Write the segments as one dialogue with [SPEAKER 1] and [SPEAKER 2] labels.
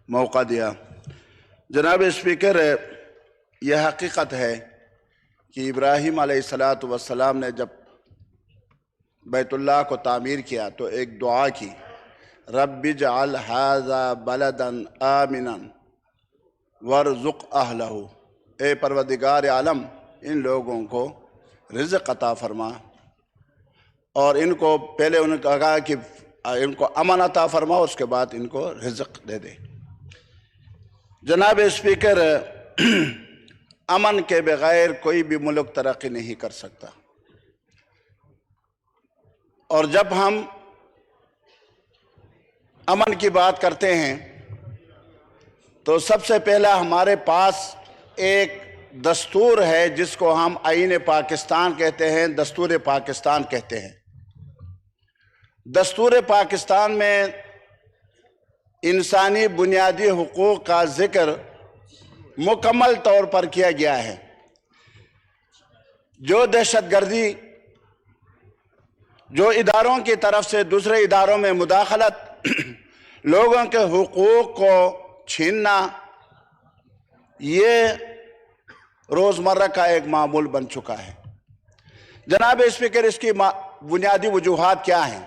[SPEAKER 1] موقع دیا۔ جناب اسپیکر، یہ حقیقت ہے کہ ابراہیم علیہ السلام نے جب بیت اللہ کو تعمیر کیا تو ایک دعا کی، رب اجعل ھذا بلدا آمنا وارزق اہلہ، اے پروردگار عالم ان لوگوں کو رزق عطا فرما، اور ان کو پہلے انہوں نے کہا کہ ان کو امن عطا فرما، اس کے بعد ان کو رزق دے دے۔ جناب اسپیکر، امن کے بغیر کوئی بھی ملک ترقی نہیں کر سکتا، اور جب ہم امن کی بات کرتے ہیں تو سب سے پہلا ہمارے پاس ایک دستور ہے جس کو ہم آئین پاکستان کہتے ہیں، دستور پاکستان کہتے ہیں۔ دستور پاکستان میں انسانی بنیادی حقوق کا ذکر مکمل طور پر کیا گیا ہے۔ جو دہشت گردی، جو اداروں کی طرف سے دوسرے اداروں میں مداخلت، لوگوں کے حقوق کو چھیننا، یہ روزمرہ کا ایک معمول بن چکا ہے۔ جناب اسپیکر، اس کی بنیادی وجوہات کیا ہیں؟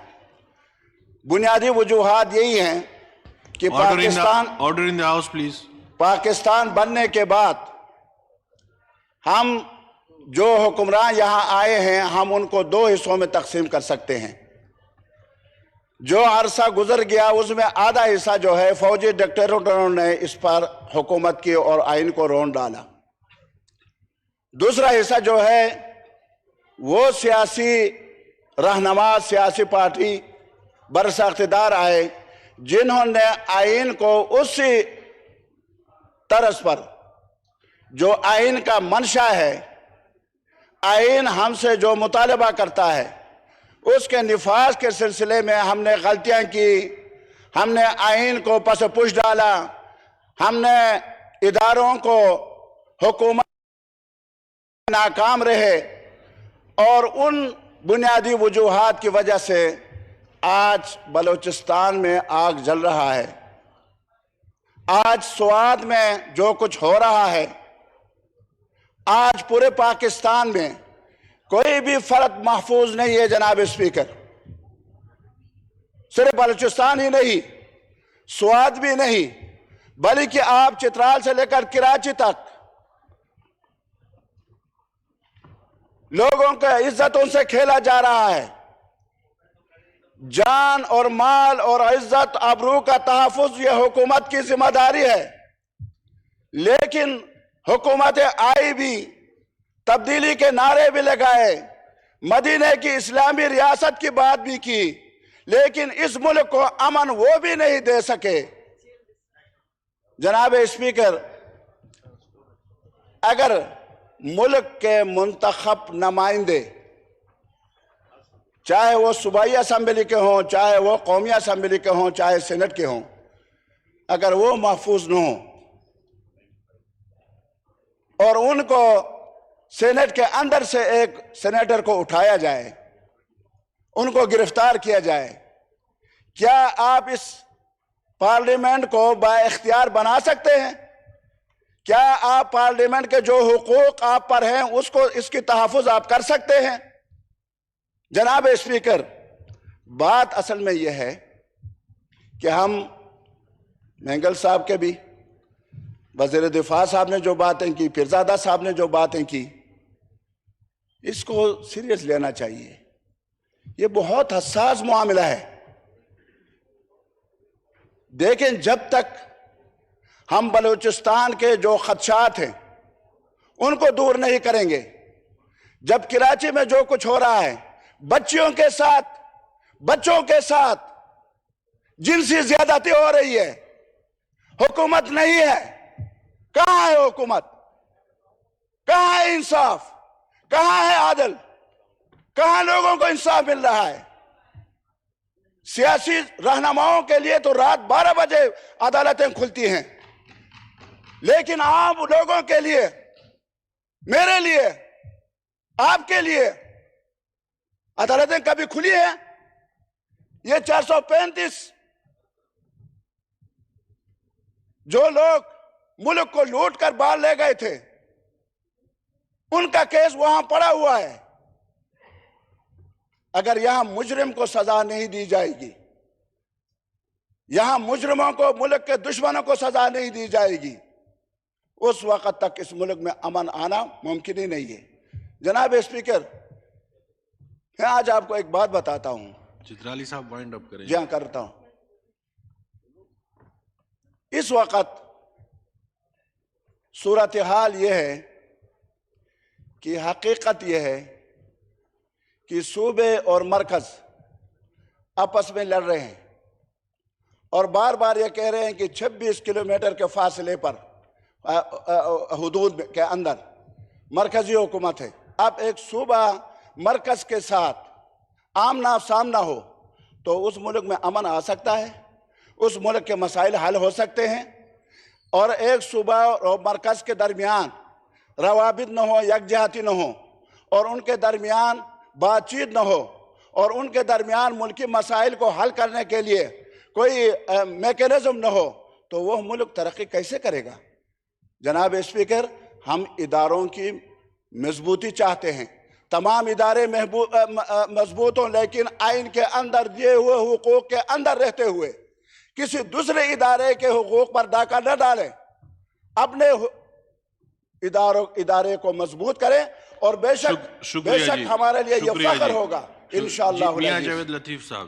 [SPEAKER 1] بنیادی وجوہات یہی ہیں کہ پاکستان بننے کے بعد ہم جو حکمران یہاں آئے ہیں، ہم ان کو دو حصوں میں تقسیم کر سکتے ہیں۔ جو عرصہ گزر گیا اس میں آدھا حصہ جو ہے فوجی ڈکٹیٹروں نے اس پر حکومت کی اور آئین کو رون ڈالا۔ دوسرا حصہ جو ہے وہ سیاسی رہنما، سیاسی پارٹی برسر اقتدار آئے جنہوں نے آئین کو اسی طرز پر جو آئین کا منشا ہے، آئین ہم سے جو مطالبہ کرتا ہے اس کے نفاذ کے سلسلے میں ہم نے غلطیاں کی، ہم نے آئین کو پس پش ڈالا، ہم نے اداروں کو، حکومت ناکام رہے، اور ان بنیادی وجوہات کی وجہ سے آج بلوچستان میں آگ جل رہا ہے۔ آج سوات میں جو کچھ ہو رہا ہے، آج پورے پاکستان میں کوئی بھی فرد محفوظ نہیں ہے۔ جناب اسپیکر، صرف بلوچستان ہی نہیں، سوات بھی نہیں، بلکہ آپ چترال سے لے کر کراچی تک لوگوں کے عزتوں سے کھیلا جا رہا ہے۔ جان اور مال اور عزت آبرو کا تحفظ یہ حکومت کی ذمہ داری ہے، لیکن حکومت آئی بھی، تبدیلی کے نعرے بھی لگائے، مدینہ کی اسلامی ریاست کی بات بھی کی، لیکن اس ملک کو امن وہ بھی نہیں دے سکے۔ جناب اسپیکر، اگر ملک کے منتخب نمائندے، چاہے وہ صوبائی اسمبلی کے ہوں، چاہے وہ قومی اسمبلی کے ہوں، چاہے سینٹ کے ہوں، اگر وہ محفوظ نہ ہوں اور ان کو سینٹ کے اندر سے ایک سینیٹر کو اٹھایا جائے، ان کو گرفتار کیا جائے، کیا آپ اس پارلیمنٹ کو با اختیار بنا سکتے ہیں؟ کیا آپ پارلیمنٹ کے جو حقوق آپ پر ہیں اس کی تحفظ آپ کر سکتے ہیں؟ جناب اسپیکر، بات اصل میں یہ ہے کہ ہم مینگل صاحب کے بھی، وزیر دفاع صاحب نے جو باتیں کی، پیرزادہ صاحب نے جو باتیں کی، اس کو سیریس لینا چاہیے۔ یہ بہت حساس معاملہ ہے۔ دیکھیں، جب تک ہم بلوچستان کے جو خدشات ہیں ان کو دور نہیں کریں گے، جب کراچی میں جو کچھ ہو رہا ہے، بچوں کے ساتھ جنسی زیادتی ہو رہی ہے، حکومت نہیں ہے۔ کہاں ہے حکومت؟ کہاں ہے انصاف؟ کہاں ہے عدل؟ کہاں لوگوں کو انصاف مل رہا ہے؟ سیاسی رہنماؤں کے لیے تو رات 12 بجے عدالتیں کھلتی ہیں، لیکن عام لوگوں کے لیے، میرے لیے، آپ کے لیے عدالتیں کبھی کھلی ہیں؟ یہ 435 جو لوگ ملک کو لوٹ کر باہر لے گئے تھے ان کا کیس وہاں پڑا ہوا ہے. اگر یہاں مجرم کو سزا نہیں دی جائے گی، یہاں مجرموں کو، ملک کے دشمنوں کو سزا نہیں دی جائے گی، اس وقت تک اس ملک میں امن آنا ممکن ہی نہیں ہے. جناب اسپیکر، میں آج آپ کو ایک بات بتاتا ہوں.
[SPEAKER 2] چترالی صاحب وائنڈ اپ کریں.
[SPEAKER 1] جی ہاں، کرتا ہوں. اس وقت صورتحال یہ ہے کہ حقیقت یہ ہے کہ صوبے اور مرکز آپس میں لڑ رہے ہیں اور بار بار یہ کہہ رہے ہیں کہ 26 کلومیٹر کے فاصلے پر حدود کے اندر مرکزی حکومت ہے. اب ایک صوبہ مرکز کے ساتھ آمنا سامنا ہو تو اس ملک میں امن آ سکتا ہے، اس ملک کے مسائل حل ہو سکتے ہیں. اور ایک صوبہ اور مرکز کے درمیان روابط نہ ہو، یکجہتی نہ ہو، اور ان کے درمیان بات چیت نہ ہو، اور ان کے درمیان ملکی مسائل کو حل کرنے کے لیے کوئی میکینزم نہ ہو، تو وہ ملک ترقی کیسے کرے گا؟ جناب اسپیکر، ہم اداروں کی مضبوطی چاہتے ہیں، تمام ادارے مضبوط ہوں، لیکن آئین کے اندر دیے ہوئے حقوق کے اندر رہتے ہوئے کسی دوسرے ادارے کے حقوق پر ڈاکہ نہ ڈالیں. اپنے ادارے کو مضبوط کریں اور بے شک ہمارے لیے یہ فخر ہوگا انشاءاللہ.
[SPEAKER 2] میاں جاوید لطیف صاحب.